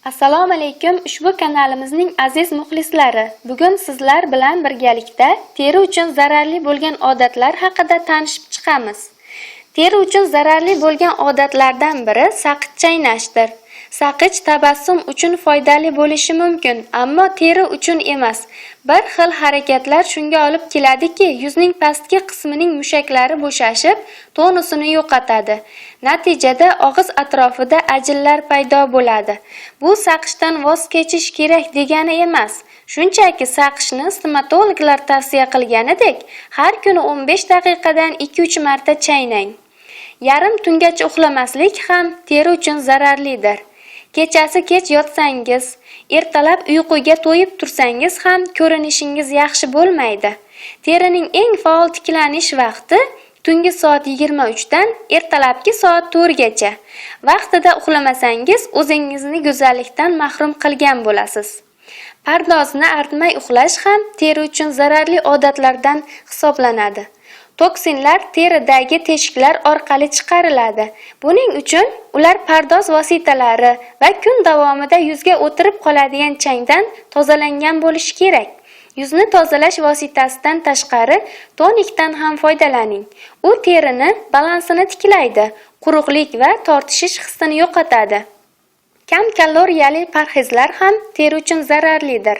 Assalomu alaykum, ushbu kanalimizning aziz muxlislari. Bugun sizlar bilan birgalikda teri uchun zararli bo'lgan odatlar haqida tanishib chiqamiz. Teri uchun zararli bo'lgan odatlardan biri saqich chaynashdir. Saqich tabassum uchun foydali bo'lishi mumkin, ammo teri uchun emas. Bir xil harakatlar shunga olib keladiki, yuzning pastki qismining mushaklari bo'shashib, tonusini yo'qotadi. Natijada og'iz atrofida ajinlar paydo bo'ladi. Bu saqichdan voz kechish kerak degani emas. Shunchaki saqichni stomatologlar tavsiya qilganidek, har kuni 15 daqiqadan 2-3 marta chaynang. Yarim tungacha uxlamaslik ham teri uchun zararlidir. Kechasi kech yotsangiz, ertalab uyquga to'yib tursangiz ham ko'rinishingiz yaxshi bo'lmaydi. Terining eng faol tiklanish vaqti tungi soat 23 dan ertalabki soat 4 gacha. Vaqtida uxlamasangiz, o'zingizni go'zallikdan mahrum qilgan bo'lasiz. Pardozni artmay uxlash ham teri uchun zararli odatlardan hisoblanadi. Toksinlar teridagi teshiklar orqali chiqariladi. Buning uchun ular pardoz vositalari va kun davomida yuzga o'tirib qoladigan changdan tozalangan bo'lishi kerak. Yuzni tozalash vositasidan tashqari tonikdan ham foydalaning. U terini balansini tiklaydi, quruqlik va tortishish hissini yo'qotadi. Kam kaloriyali parhezlar ham teri uchun zararlidir.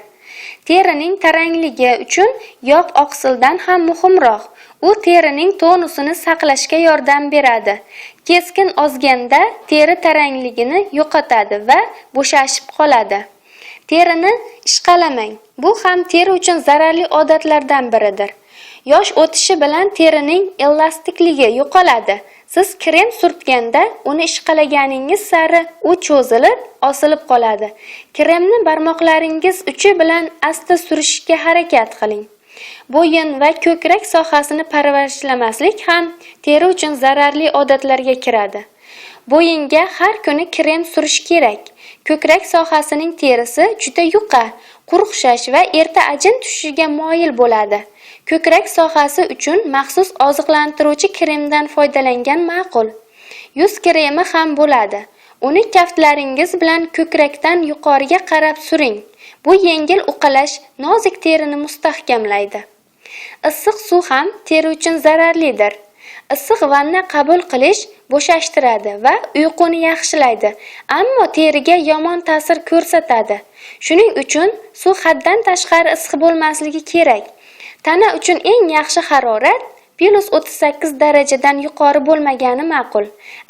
Terining tarangligi uchun yog' oqsildan ham muhimroq. U terining tonusini saqlashga yordam beradi. Keskin ozganda teri tarangligini yo'qotadi va bo'shashib qoladi. Terini ishqalamang. Bu ham teri uchun zararli odatlardan biridir. Yosh o'tishi bilan terining elastikligi yo'qoladi. Siz krem surtganda uni ishqalaganingiz sari u cho'zilib, osilib qoladi. Kremni barmoqlaringiz uchi bilan asta surishga harakat qiling. Bo'yin va ko'krak sohasini parvarishlamaslik ham teri uchun zararli odatlarga kiradi. Bo'yinga har kuni krem surish kerak. Ko'krak sohasining terisi juda yuqa, quruqshash va erta ajin tushishiga moyil bo'ladi. Ko'krak sohasi uchun maxsus oziqlantiruvchi kremdan foydalangan ma'qul. Yuz kremi ham bo'ladi. Uni kaftlaringiz bilan ko'krakdan yuqoriga qarab suring. Bu yengil uqalash nozik terini mustahkamlaydi. Issiq suv ham teri uchun zararlidir. Issiq vanna qabul qilish bo'shashtiradi va uyquni yaxshilaydi, ammo teriga yomon ta'sir ko'rsatadi. Shuning uchun suv haddan tashqari issiq bo'lmasligi kerak. Tana uchun eng yaxshi harorat +38 darajadan yuqori bo'lmagani ma'qul.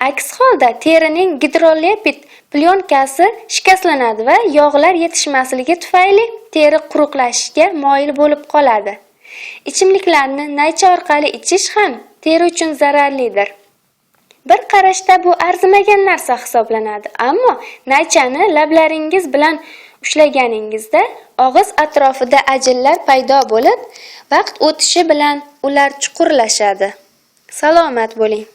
Aks holda terining gidrolepid plyonkasi shikastlanadi va yog'lar yetishmasligi tufayli teri quruqlashishga moyil bo'lib qoladi. Ichimliklarni naycha orqali ichish ham teri uchun zararlidir. Bir qarashda bu arzimagan narsa hisoblanadi, ammo naychani lablaringiz bilan ushlaganingizda og'iz atrofida ajinlar paydo bo'lib, vaqt o'tishi bilan ular chuqurlashadi. Salomat bo'ling.